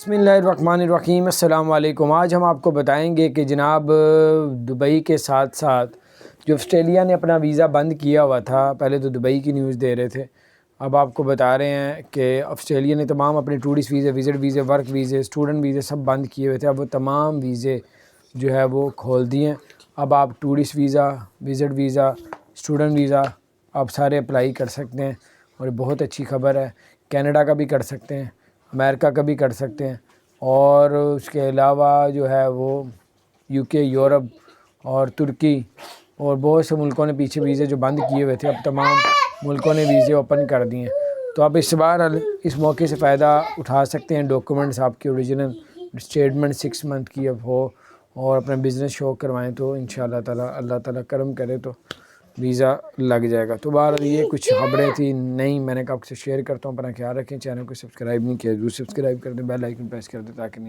बिस्मिल्लाहिर्रहमानिर्रहीम। अस्सलाम वालेकुम। आज हम आपको बताएंगे कि जनाब दुबई के साथ साथ जो ऑस्ट्रेलिया ने अपना वीज़ा बंद किया हुआ था, पहले तो दुबई की न्यूज़ दे रहे थे, अब आपको बता रहे हैं कि ऑस्ट्रेलिया ने तमाम अपने टूरिस्ट वीज़े, विज़िट वीज़े, वर्क वीज़े, स्टूडेंट वीज़े सब बंद किए हुए थे। अब वो तमाम वीज़े जो है वो खोल दिए हैं। अब आप tourist visa, visit visa, student visa आप सारे अप्लाई कर सकते हैं और बहुत अच्छी खबर है। कनाडा का भी कर सकते हैं, अमेरिका का भी कर सकते हैं, और उसके अलावा जो है वो यूके, यूरोप और तुर्की और बहुत से मुल्कों ने पीछे वीज़े जो बंद किए हुए थे, अब तमाम मुल्कों ने वीज़े ओपन कर दिए हैं। तो आप इस बार इस मौके से फ़ायदा उठा सकते हैं। डॉक्यूमेंट्स आपके ओरिजिनल स्टेटमेंट 6 मंथ की अब हो और अपना बिज़नेस शो करवाएं तो इंशाअल्लाह ताला अल्लाह ताला करम करे तो वीज़ा लग जाएगा। तो बहरहाल ये कुछ खबरें थी, नहीं मैंने कहा आपसे शेयर करता हूँ। अपना ख्याल रखें। चैनल को सब्सक्राइब नहीं किया, ज़रूर सब्सक्राइब कर दें, बेल आइकन प्रेस कर दें ताकि नहीं